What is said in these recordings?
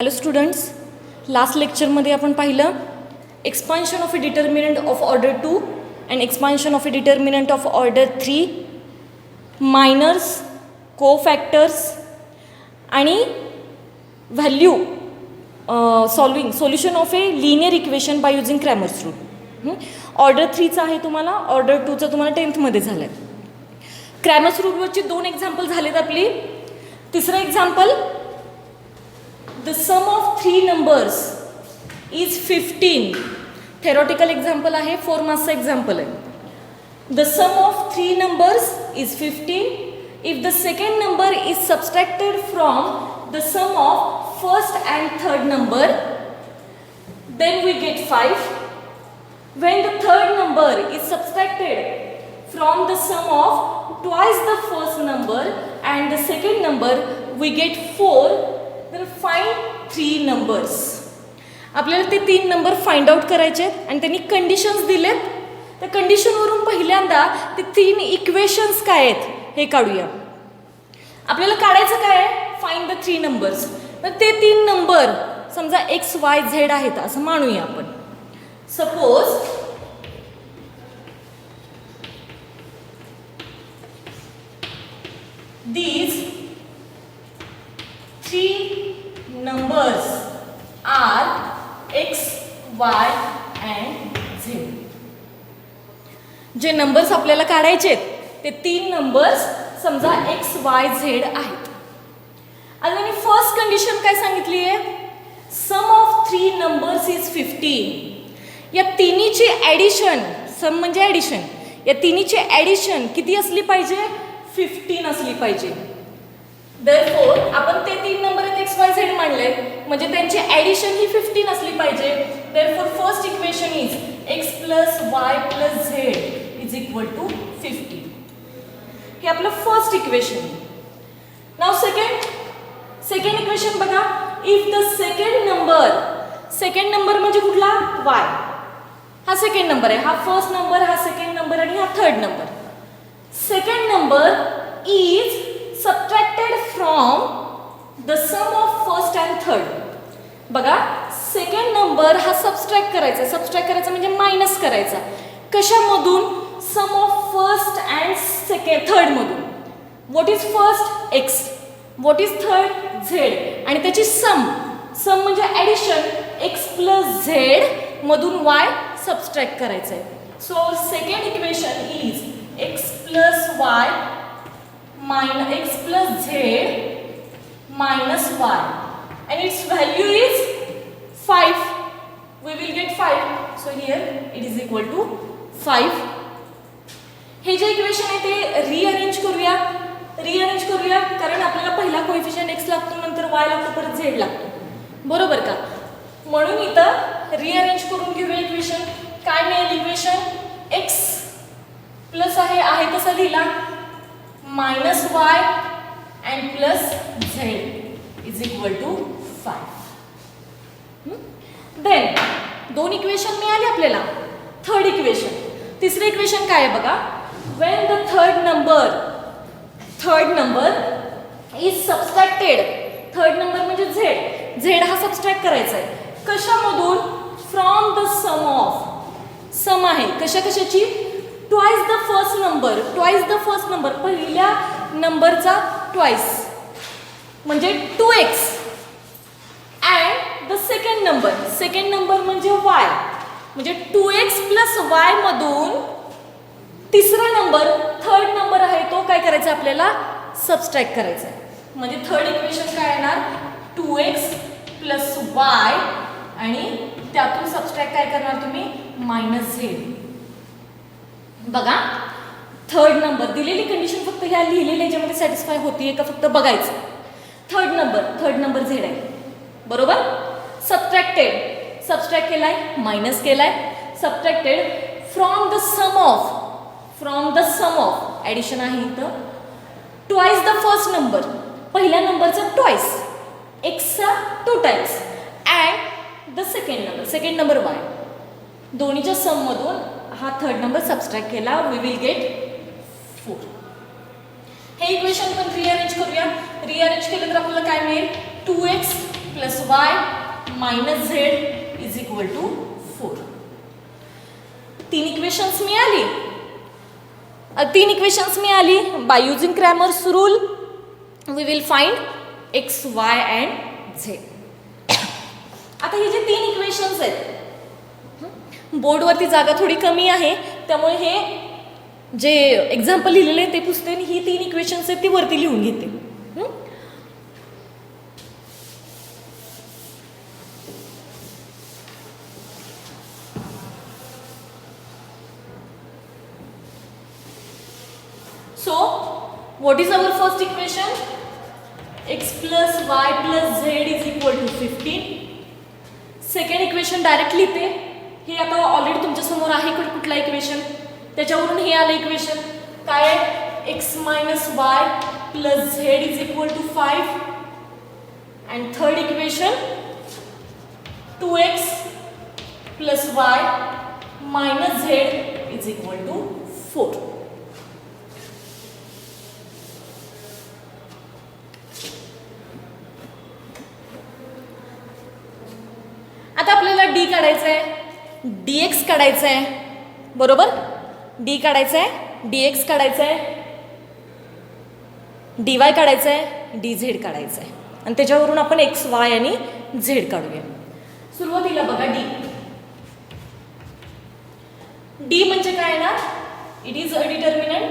Hello students, last लेक्चरमध्ये आपण पाहिलं expansion of a determinant of order 2 and expansion of a determinant of order 3, minors, cofactors आणि value solution of a linear equation by using Cramer's rule. Order 3चा आहे तुम्हाला, order 2चा तुम्हाला 10th झालं आहे. क्रॅमर्स रूलवरची 2 एक्झाम्पल झालेत आपली. तिसरं example, the sum of 3 numbers is 15. theoretical example आहे, 4 मार्क्सचा एक्झाम्पल आहे. the sum of 3 numbers is 15 if the second number is subtracted from the sum of first and third number, then we get 5. when the third number is subtracted from the sum of twice the first number and the second number, we get 4. तर find 3 numbers. आपल्याला ते 3 number find out करायचे आहेत आणि त्यांनी conditions दिलेत. त्या कंडिशनवरून पहिल्यांदा ते 3 इक्वेशन्स काय आहेत हे काढूया. आपल्याला काढायचं काय आहे, फाइंड द 3 नंबर्स. तर ते 3 नंबर समजा एक्स वाय झेड आहेत असं मानूया आपण. Suppose these 3 numbers are x, y and z. जे नंबर्स आपल्याला काढायचे ते 3 नंबर्स समजा x, y, z आहेत. आणि फर्स्ट कंडिशन काय सांगितली आहे, सम ऑफ 3 नंबर्स इज 15. या तिन्हीची ॲडिशन, सम म्हणजे ॲडिशन, या तिन्हीची ॲडिशन किती असली पाहिजे, 15 असली पाहिजे. Therefore, आपण ते 3 नंबर आहेत एक्स वाय झेड मानले म्हणजे त्यांची ॲडिशन ही 15 असली पाहिजे. Therefore, first equation is x plus y plus z is equal to 15. हे आपलं फर्स्ट इक्वेशन. नाव सेकंड इक्वेशन बघा. इफ द सेकंड नंबर म्हणजे कुठला, y. हा सेकंड नंबर आहे, हा फर्स्ट नंबर, हा सेकंड नंबर आणि हा third number. Second number is subtracted from the sum of first and third. बघा, सेकंड नंबर हा सबस्ट्रॅक्ट करायचा म्हणजे मायनस करायचा. कशामधून, sum of first and third मधून. What is first, x. What is third, Z. आणि त्याची सम म्हणजे ॲडिशन, एक्स प्लस झेड मधून वाय सबस्ट्रॅक्ट करायचं आहे. So second equation is x plus y minus x plus z minus y and its value is 5. We will get 5. So here it is equal to 5. हे जे equation आहे ते rearrange करूया कारण आपल्याला पहिला कोएफिशियंट x लागतो, नंतर y लागतो, परत z लागतो, बरोबर का. म्हणून इथं रिअरेंज करून घेऊया इक्वेशन. काय मिळेल इक्वेशन, x प्लस आहे तसा लिहिला, minus y and plus z is equal to 5. Then 2 equation मिळाली आपल्याला. थर्ड इक्वेशन, तिसरं इक्वेशन काय आहे बघा. when the third number is subtracted, third number म्हणजे z हा सबस्ट्रॅक्ट करायचा आहे. कशामधून, फ्रॉम द सम आहे कशाची, ट्वाइस द फर्स्ट नंबर पहिल्या नंबरचा ट्वाइस म्हणजे 2x and the second number म्हणजे y म्हणजे 2x प्लस y मधून तिसरा नंबर, थर्ड नंबर आहे तो काय करायचा आपल्याला, सबस्ट्रॅक्ट करायचा आहे. म्हणजे थर्ड इक्वेशन काय येणार, 2x प्लस y आणि त्यातून सबस्ट्रॅक्ट काय करणार तुम्ही, मायनस z. बघा, थर्ड नंबर दिलेली कंडिशन फक्त ह्या लिहिलेल्या याच्यामध्ये सॅटिस्फाय होतीये का फक्त बघायचं. थर्ड नंबर झेड आहे, बरोबर. सबस्ट्रॅक्ट केलाय, मायनस केलाय, subtracted from the sum of addition आहे इथं, ट्वाइस द फर्स्ट नंबर पहिल्या नंबरचा ट्वाइस, एक्सचा 2 times and the second number Y. दोन्हीच्या सम मधून हा थर्ड नंबर सबस्ट्रॅक्ट केला, वी विल गेट 4. हे इक्वेशन पण रिअरेंज करूया. रिअरेंज केलं तर आपल्याला काय मिळेल, 2x plus y minus z is equal to 4. 3 equations मिळाली. 3 इक्वेशन्स मिळाली. By using Cramer's rule we will find x y and z. आता ही जी 3 इक्वेशन्स आहेत, बोर्डवरती जागा थोडी कमी आहे त्यामुळे हे जे एक्झाम्पल लिहिलेले ते पुसते आणि ही 3 इक्वेशन्स आहेत ती वरती लिहून घेते. So, what is our first equation? X plus y plus z is equal to 15. Second equation direct लिहिते. हे आता ऑलरेडी तुमच्या समोर आहे कुठला इक्वेशन, त्याच्यावरून हे आलं इक्वेशन काय आहे, x minus y plus z is equal to 5. And third equation 2x plus y minus z is equal to 4. आता आपल्याला d काढायचं आहे, dx काढायचं आहे, बरोबर. d काढायचं आहे, dx काढायचं आहे, dy काढायचं आहे, dz काढायचं आहे आणि त्याच्यावरून आपण x y आणि z काढूया. सुरुवातीला बघा d म्हणजे काय ना, इट इज अ डिटर्मिनंट.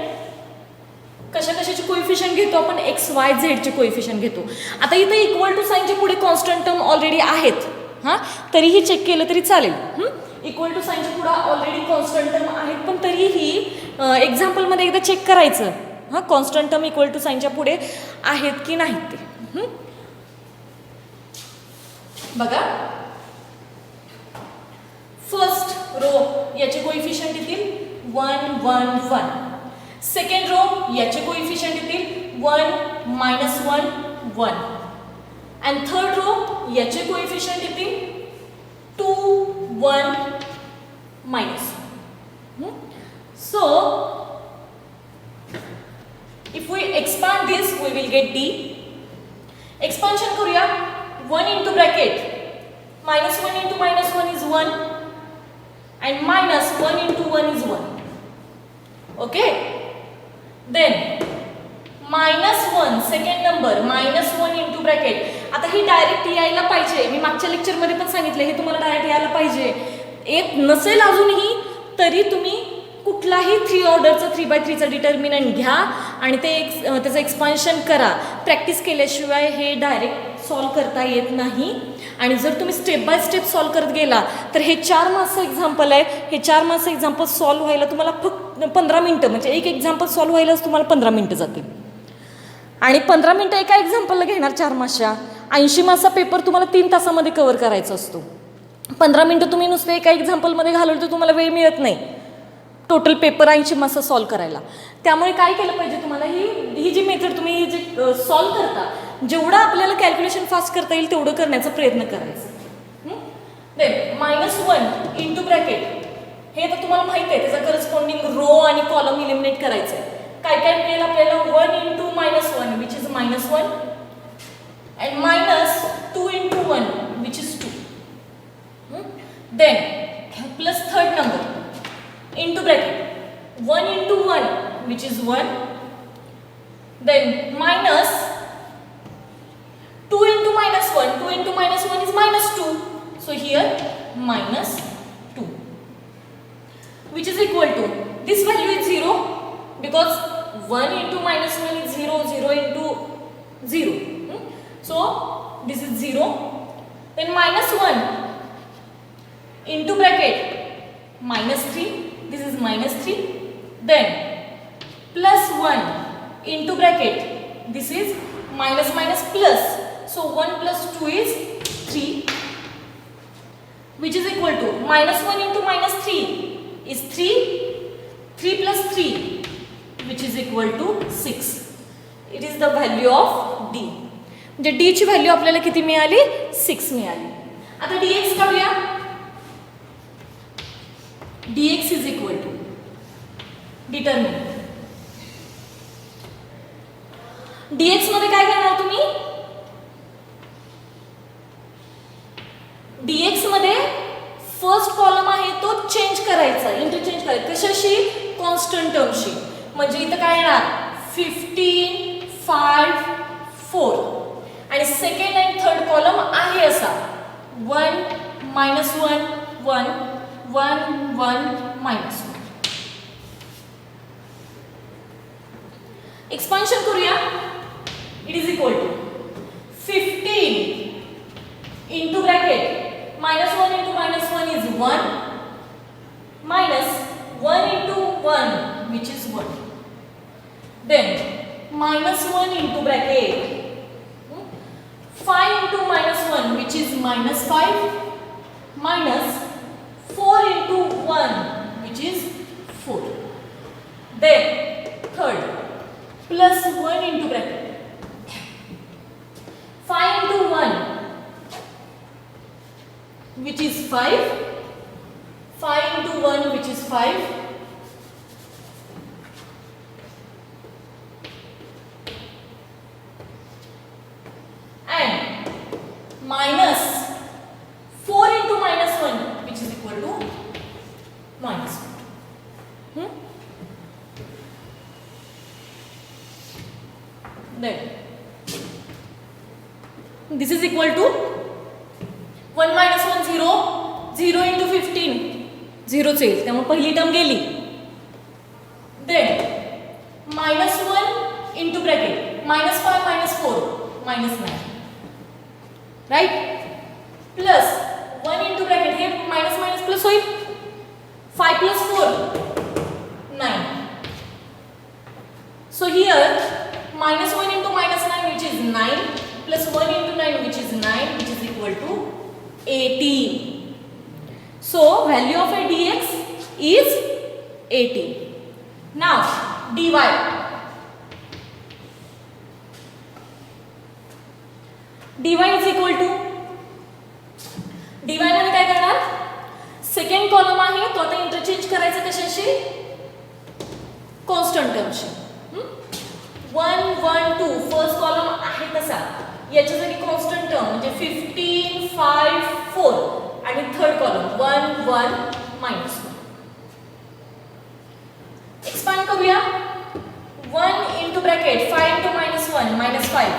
कशाचे कोएफिशिएंट घेतो आपण, x y z चे कोएफिशिएंट घेतो. आता इथे इक्वल टू साइनच्या पुढे कॉन्स्टंट टर्म ऑलरेडी आहेत, हां तरीही चेक केलं तरी चालेल. इक्वल टू साइनच्या पुढे ऑलरेडी कॉन्स्टंट टर्म आहेत, पण तरीही एक्झाम्पलमध्ये एकदा चेक करायचं, हां कॉन्स्टंट टर्म इक्वल टू साइनच्या पुढे आहेत की नाहीत ते. बघा फर्स्ट रो याचे कोएफिशिएंट येतील 1 1 1. सेकंड रो याचे कोएफिशिएंट येतील 1 -1 1. and third row याचे कोएफिशिएंट येतील 2 1 minus. So if we expand this we will get d. Expansion करूया. 1 into bracket -1 into -1 is 1 and -1 into 1 is 1. Okay, then -1 second number -1 into bracket. आता ही direct यायला पाहिजे, मी मागच्या लेक्चरमध्ये पण सांगितलं हे तुम्हाला डायरेक्ट यायला पाहिजे. येत नसेल अजूनही तरी तुम्ही कुठलाही 3 ऑर्डरचा 3/3चा डिटर्मिनंट घ्या आणि त्याचं एक्सपान्शन करा. प्रॅक्टिस केल्याशिवाय हे डायरेक्ट सॉल्व करता येत नाही. आणि जर तुम्ही स्टेप बाय स्टेप सॉल्व करत गेला तर हे 4 मार्क्सचं एक्झाम्पल आहे. हे 4 मार्क्सचं एक्झाम्पल सॉल्व व्हायला तुम्हाला फक्त 15 मिनटं, म्हणजे एक एक्झाम्पल सॉल्व व्हायलाच तुम्हाला 15 मिनटं जातील. आणि 15 मिनटं एका एक्झाम्पलला घेणार 4 मार्क्सच्या. 80 मार्क्सचा पेपर तुम्हाला 3 तासामध्ये कव्हर करायचा असतो. 15 मिनटं तुम्ही नुसते एका एक्झाम्पलमध्ये घालवलं तर तुम्हाला वेळ मिळत नाही टोटल पेपर 80 मार्क्सचा सॉल्व करायला. त्यामुळे काय केलं पाहिजे तुम्हाला, ही जी मेथड तुम्ही जे सॉल्व करता, जेवढं आपल्याला कॅल्क्युलेशन फास्ट करता येईल तेवढं करण्याचा प्रयत्न करायचा. देन -1 इंटू ब्रॅकेट, हे तर तुम्हाला माहिती आहे, त्याचा करस्पॉन्डिंग रो आणि कॉलम इलिमिनेट करायचं आहे. काय काय मिळेल आपल्याला, 1 into -1 which is -1 and -2 into 1 which is 2. Then plus third number into bracket 1 into 1 which is 1. Then minus 2 into -1, 2 into -1 is -2. So here -2 which is equal to, this value is 0 because 1 into -1 is 0, 0 into 0. So this is 0. Then -1 into bracket -3, this is -3. Then plus 1 into bracket, this is minus plus. So 1 plus 2 is 3 which is equal to -1 into -3 is 3. 3 plus 3 which is equal to 6. It is the value of d. म्हणजे d ची value आपल्याला किती मिळाली, 6 मिळाली. आता dx काढूया. dx is equal to determinant. dx मध्ये काय करणार तुम्ही, dx मध्ये फर्स्ट कॉलम आहे तो चेंज करायचा, इंटरचेंज करायचा कशाशी, कॉन्स्टंट टर्मशी. म्हणजे इथं काय येणार 15 5 4 आणि सेकंड आणि थर्ड कॉलम आहे असा 1 -1 1 1 1 -1. एक्सपान्शन करूया. It is equal to 15 into bracket -1 into -1 is 1 minus 1 into 1 which is 1. Then -1 into bracket 5 into -1 which is -5 minus 4 into 1 which is 4. Then third plus 1 into bracket 5 into 1 which is 5, 5 into 1 which is 5, and minus 4 into -1 which is equal to -1. Then this is equal to 1 minus 1 0, 0 into 15 0 च येईल, त्यामुळे पहिली term गेली. Then -1 into bracket -5 -4 -9 right plus 1 into bracket हे minus minus plus होईल 5 plus 4 9. So here -1 into -9 which is 9 plus 1 into 9 which is 9 which is equal to 18. So value of a dx is 18. Now dy. dy is equal to dy मध्ये काय करणार, second column आहे तो आता interchange करायचा कशाशी, constant टर्मशी. 1 1 2 first column आहे तसा, याच्या जागी कॉन्स्टंट टर्म म्हणजे 15 5 4 आणि थर्ड कॉलम 1 1 -1. एक्सपांड करूया. 1 into bracket 5 into -1 -5,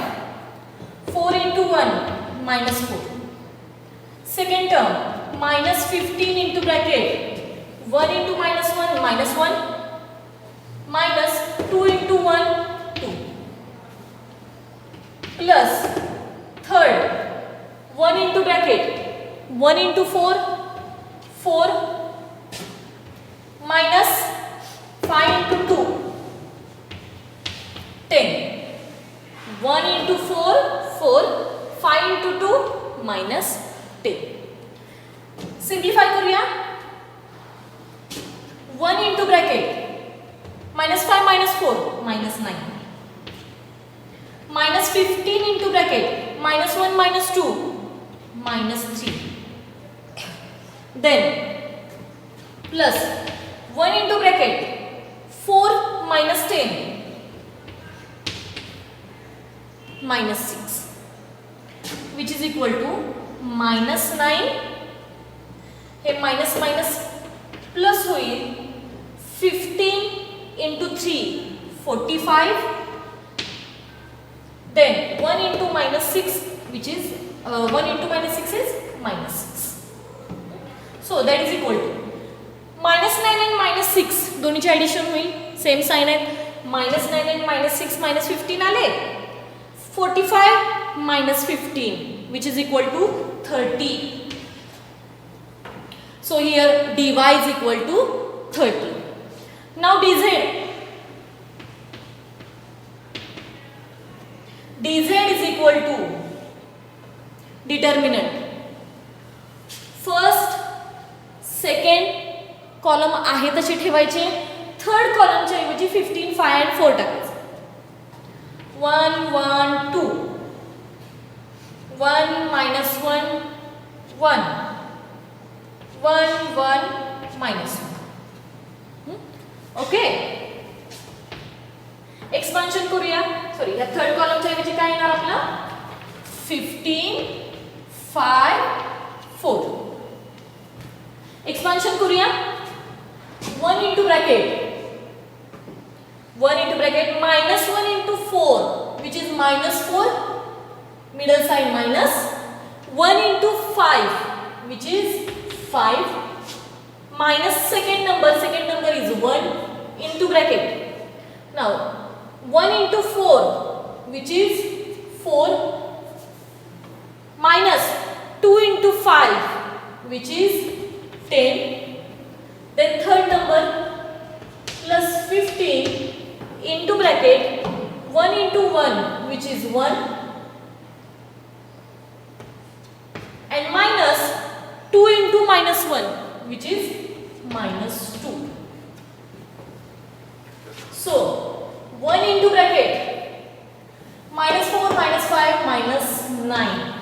4 into 1 -4. Second term -15 into bracket 1 into -1 -1 minus 2 into 1 2 plus third 1 into bracket 1 into 4 4 minus 5 into 2 10. 1 into 4 4 5 into 2 minus 10. Simplify करूया. 1 into bracket -5 -4 -9 -15 into bracket -1 -2 -3. Then plus 1 into bracket 4 -10 -6 which is equal to -9. हे minus minus plus होईल 15 into 3 45. Then 1 into -6 which is 1 into -6 is -6. So that is equal to -9 and -6 दोन्हीची addition होईल, same sign आहेत. -9 and -6 -15 आले, 45 -15 which is equal to 30. So here dy is equal to 30. Now dz. dz is equal to determinant. First, second column आहे तसे ठेवायचे, third कॉलमच्या ऐवजी 15 5 and 4 टाकायचे. 1 1 2 1 -1 1 1 1 -1. ओके. एक्सपान्शन करूया. सॉरी, या थर्ड कॉलमच्या ऐवजी काय येणार आपला 15 5 4. एक्सपान्शन करूया. 1 into bracket minus 1 into 4 which is minus 4, middle sign minus 1 into 5 which is 5, minus second number is 1 into bracket. Now 1 into 4 which is 4, minus 2 into 5 which is 10, then third number plus 15 into bracket 1 into 1 which is 1, and minus 2 into minus 1 which is minus 2. So 1 into bracket minus 4 minus 5 minus 9,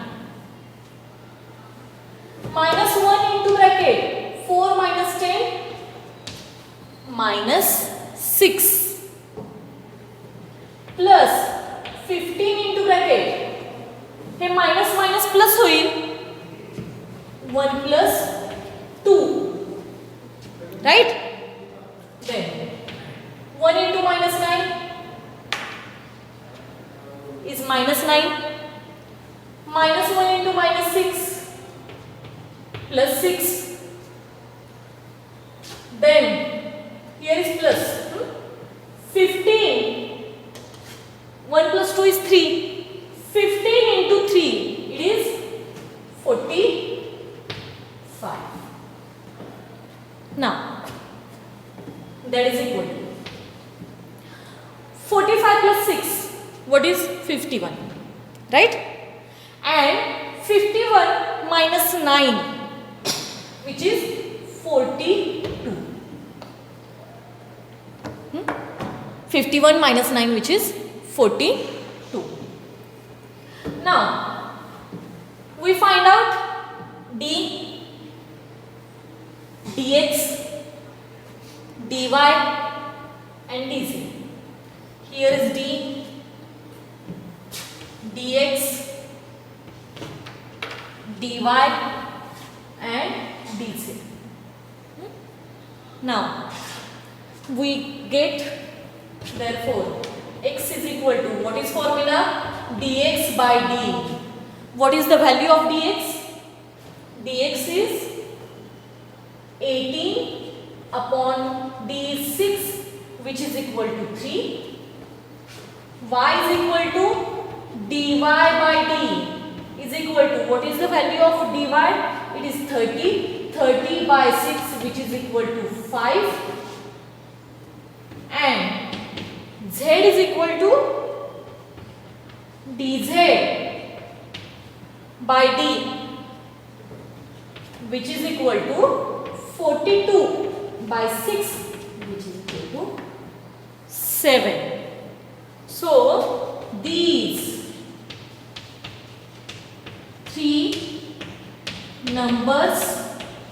minus 1 into bracket 4 minus 10 minus 6, plus 15 into bracket हे minus minus plus होईल 1 plus 2, right? Then 1 into minus 9 is minus 9, minus 1 into minus 6 plus 6, then here is plus 15, 1 plus 2 is 3, 15 into 3 it is 45. Now that is equal to 45 plus 6, what is 51, right? And 51 minus 9 which is 42. 51 minus 9 which is 42. Now we find out d, dx, dy and dz. Here is d, dx, dy and dz. Now we get, therefore x is equal to, what is formula? Dx by d. What is the value of dx? Dx is 18 upon d is 6 which is equal to 3. Y is equal to dy by d is equal to, what is the value of dy? It is 30. 30 by 6 which is equal to 5, and z is equal to dz by d which is equal to 42 by 6 which is equal to 7. So these three numbers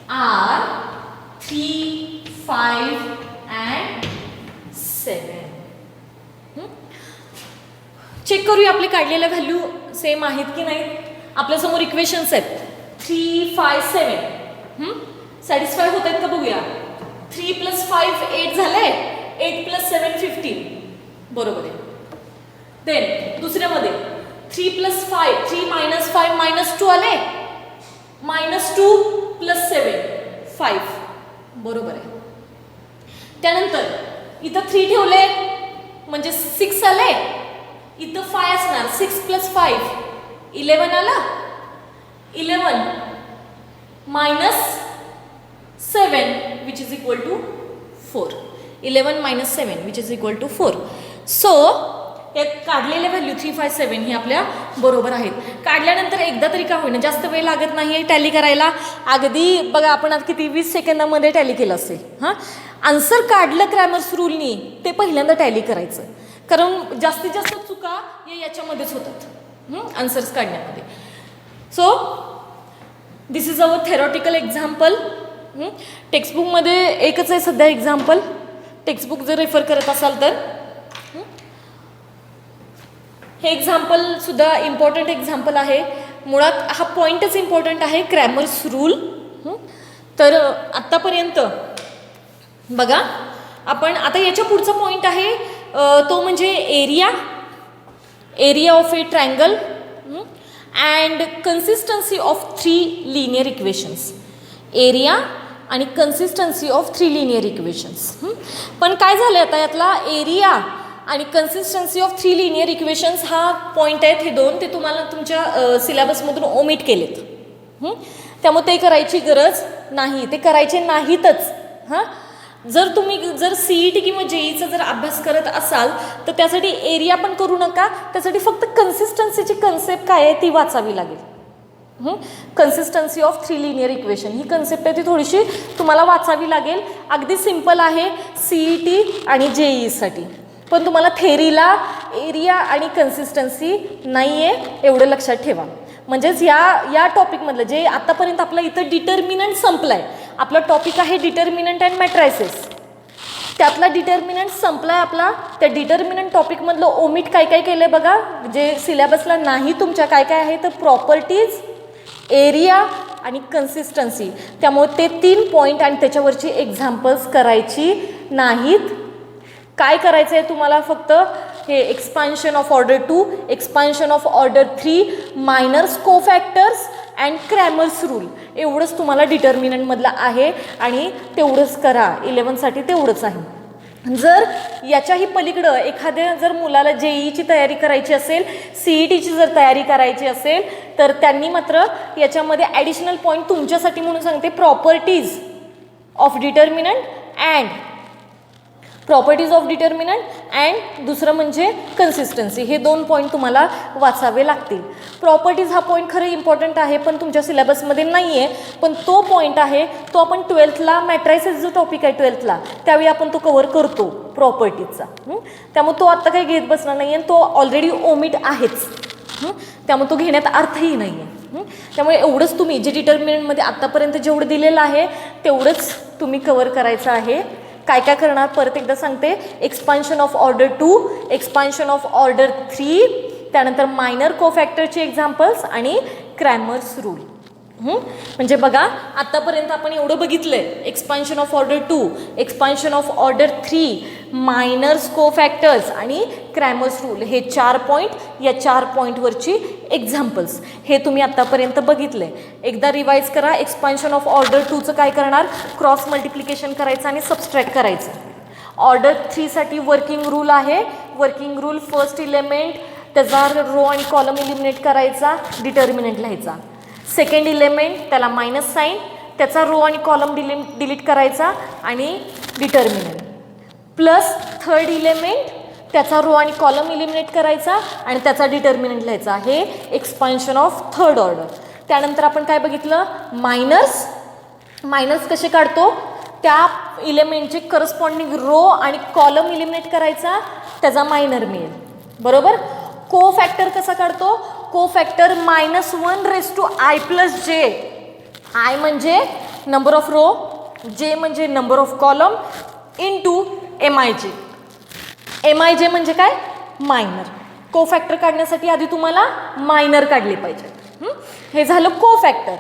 are 3, 5 and 7. Check करूया आपले काढलेल्या value same आहेत की नाही. आपल्या समोर equations आहेत 3, 5, 7. Satisfy होत आहेत का बघूया. 3 + 5 8 झाले, 8 + 7 15 बरोबर आहे. देन दुसऱ्यामध्ये 3 + 5 3 - 5 -2 आले, -2 + 7 5 बरोबर आहे. त्यानंतर इथं 3 ठेवले म्हणजे 6 आले, इथं 5 असणार. 6 + 5 11 आला, 11 - 7 which is equal to 4. 11 - 7 which is equal to 4. So हे काढलेले व्हॅल्यू 3, 5, 7 हे आपल्या बरोबर आहेत. काढल्यानंतर एकदा तरी का होईना, जास्त वेळ लागत नाही टॅली करायला. अगदी बघा आपण आता किती 20 सेकंदामध्ये टॅली केलं असेल. हां, आन्सर काढलं क्रॅमर्स रूलनी ते पहिल्यांदा टॅली करायचं, कारण जास्तीत जास्त चुका याच्यामध्येच होतात आन्सर्स काढण्यामध्ये. So this is our theoretical example. टेक्स्टबुकमध्ये एकच आहे सध्या एक्झाम्पल. टेक्स्टबुक जर रेफर करत असाल तर हे एक्झाम्पल सुद्धा इम्पॉर्टंट एक्झाम्पल आहे. मुळात हा पॉईंटच इम्पॉर्टंट आहे, क्रॅमर्स रूल. तर आत्तापर्यंत बघा आपण आता याच्या पुढचा पॉईंट आहे तो म्हणजे area of A triangle and consistency of 3 linear equations. Area आणि कन्सिस्टन्सी ऑफ 3 लिनियर इक्वेशन्स. पण काय झालं आता यातला एरिया आणि कन्सिस्टन्सी ऑफ 3 लिनियर इक्वेशन्स हा पॉईंट आहेत हे दोन, ते तुम्हाला तुमच्या सिलेबसमधून ओमिट केलेत. त्यामुळे ते करायची गरज नाही, ते करायचे नाहीतच. जर CET किंवा JEEचा जर अभ्यास करत असाल तर त्यासाठी एरिया पण करू नका, त्यासाठी फक्त कन्सिस्टन्सीची कन्सेप्ट काय आहे ती वाचावी लागेल. Consistency of 3 linear equation he concept आहे ती थोडीशी तुम्हाला वाचावी लागेल. अगदी सिम्पल आहे CET आणि JEEसाठी, पण तुम्हाला थेरीला एरिया आणि कन्सिस्टन्सी नाही आहे एवढं लक्षात ठेवा. म्हणजेच या टॉपिकमधलं जे आतापर्यंत आपला इथं डिटर्मिनंट संपला आहे, आपला टॉपिक आहे डिटर्मिनंट अँड मॅट्रायसेस, त्यातला डिटर्मिनंट संपला आहे आपला. त्या डिटर्मिनंट टॉपिकमधलं ओमिट काय काय केलं आहे बघा, जे सिलेबसला नाही तुमच्या काय काय आहे तर प्रॉपर्टीज, एरिया आणि कन्सिस्टन्सी. त्यामुळे ते 3 पॉईंट आणि त्याच्यावरची एक्झाम्पल्स करायची नाहीत. काय करायचं आहे तुम्हाला फक्त हे expansion of order 2, expansion of order 3, minors cofactors and Cramer's rule एवढंच तुम्हाला डिटर्मिनंटमधलं आहे आणि तेवढंच करा. 11साठी तेवढंच आहे. जर याच्याही पलीकडं एखाद्या जर मुलाला JEEची तयारी करायची असेल, CETची जर तयारी करायची असेल तर त्यांनी मात्र याच्यामध्ये ॲडिशनल पॉईंट तुमच्यासाठी म्हणून सांगते, प्रॉपर्टीज ऑफ डिटर्मिनंट अँड दुसरं म्हणजे कन्सिस्टन्सी. हे 2 पॉईंट तुम्हाला वाचावे लागतील. प्रॉपर्टीज हा पॉईंट खरं इम्पॉर्टंट आहे पण तुमच्या सिलेबसमध्ये नाही आहे, पण तो पॉईंट आहे तो आपण 12thला मॅट्रायसेस जो टॉपिक आहे 12thला त्यावेळी आपण तो कव्हर करतो प्रॉपर्टीजचा. त्यामुळे तो आत्ता काही घेत बसणार नाही आहे, तो ऑलरेडी ओमिट आहेच, त्यामुळे तो घेण्यात अर्थही नाही आहे. त्यामुळे एवढंच तुम्ही जे डिटर्मिनंटमध्ये आत्तापर्यंत जेवढं दिलेलं आहे तेवढंच तुम्ही कव्हर करायचं आहे. काय काय करणार परत एकदा सांगते, expansion of order 2, expansion of order 3, त्यानंतर मायनर कोफॅक्टरचे एक्झाम्पल्स आणि क्रॅमर्स रूल. म्हणजे बघा आत्तापर्यंत आपण एवढं बघितलं आहे, expansion of order 2, expansion of order 3, minors cofactors आणि क्रॅमर्स रूल, हे 4 पॉईंट, या 4 पॉईंटवरची एक्झाम्पल्स हे तुम्ही आत्तापर्यंत बघितले. एकदा रिवाईज करा. एक्सपान्शन ऑफ ऑर्डर 2चं काय करणार, क्रॉस मल्टिप्लिकेशन करायचं आणि सबस्ट्रॅक्ट करायचं. ऑर्डर 3साठी वर्किंग रूल आहे. वर्किंग रूल फर्स्ट इलेमेंट त्याचा रो आणि कॉलम इलिमिनेट करायचा, डिटर्मिनंट लिहायचा. सेकंड इलेमेंट त्याला मायनस साईन, त्याचा रो आणि कॉलम डिलीट करायचा आणि डिटर्मिनंट. प्लस थर्ड इलेमेंट त्याचा रो आणि कॉलम इलिमिनेट करायचा आणि त्याचा डिटर्मिनंट लिहायचा. हे एक्सपान्शन ऑफ थर्ड ऑर्डर. त्यानंतर आपण काय बघितलं, मायनस कसे काढतो, त्या इलेमेंटचे करस्पॉन्डिंग रो आणि कॉलम इलिमिनेट करायचा, त्याचा मायनर मिळेल. बरोबर. कोफॅक्टर कसा काढतो, कोफॅक्टर -1/i+j. i म्हणजे नंबर ऑफ रो, j म्हणजे number of column, into MIJ. MIJ म्हणजे काय, मायनर. कोफॅक्टर काढण्यासाठी आधी तुम्हाला मायनर काढले पाहिजे. हे झालं कोफॅक्टर.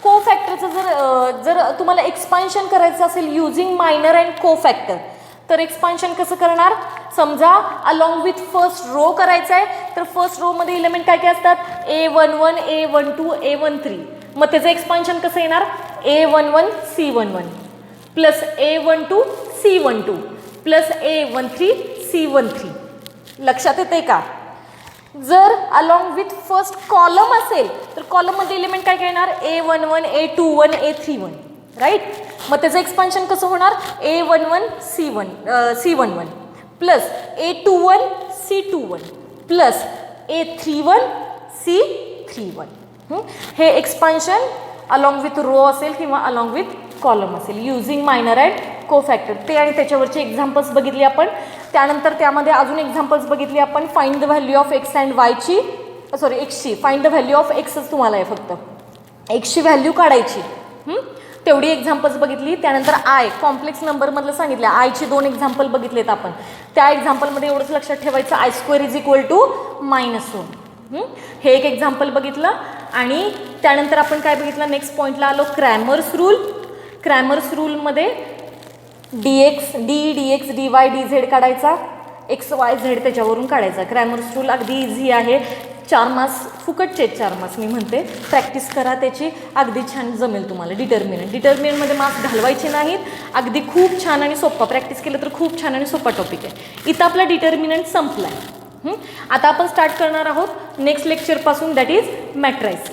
कोफॅक्टरचं जर तुम्हाला एक्सपान्शन करायचं असेल युझिंग मायनर अँड कोफॅक्टर तर एक्सपान्शन कसं करणार, समजा अलॉंग विथ फर्स्ट रो करायचं आहे तर फर्स्ट रोमध्ये इलेमेंट काय काय असतात, A11, A12, A13. मग त्याचं एक्सपान्शन कसं येणार, A11 C11 plus A12 C12 plus A13 C13. लक्षात येते का. जर अलॉंग विथ फर्स्ट कॉलम असेल तर कॉलममध्ये इलेमेंट काय काय येणार, A11, A21, A31. राईट. मग त्याचं एक्सपान्शन कसं होणार, A11 C11 plus A21 C21 plus A31 C31. हे एक्सपान्शन अलॉंग विथ रो असेल किंवा अलॉंग विथ कॉलम असेल युझिंग मायनर अँड कोफॅक्टर. ते आणि त्याच्यावरची एक्झाम्पल्स बघितली आपण. त्यानंतर त्यामध्ये अजून एक्झाम्पल्स बघितली आपण. Find the value of X and वायची, सॉरी एक्सची, फाइंड द व्हॅल्यू ऑफ एक्सच तुम्हाला आहे, फक्त एक्सची व्हॅल्यू काढायची. तेवढी एक्झाम्पल्स बघितली. त्यानंतर आय कॉम्प्लेक्स नंबरमधलं सांगितलं, आयची 2 एक्झाम्पल बघितलेत आपण. त्या एक्झाम्पलमध्ये एवढंच लक्षात ठेवायचं, I² = -1. हे एक एक्झाम्पल बघितलं. आणि त्यानंतर आपण काय बघितलं, नेक्स्ट पॉईंटला आलो, क्रॅमर्स रूल. क्रॅमर्स रूलमध्ये dx dy dz काढायचा, xy z त्याच्यावरून काढायचा. क्रॅमर्स रूल अगदी इझी आहे, 4 मार्क्स फुकटचे 4 मार्क्स मी म्हणते, प्रॅक्टिस करा त्याची, अगदी छान जमेल तुम्हाला. डिटर्मिनंटमध्ये मार्क्स घालवायचे नाहीत, अगदी खूप छान आणि सोपा, प्रॅक्टिस केलं तर खूप छान आणि सोपा टॉपिक आहे. इथं आपला डिटर्मिनंट संपला आहे. आता आपण स्टार्ट करणार आहोत नेक्स्ट लेक्चरपासून, दॅट इज मॅट्रायसिस.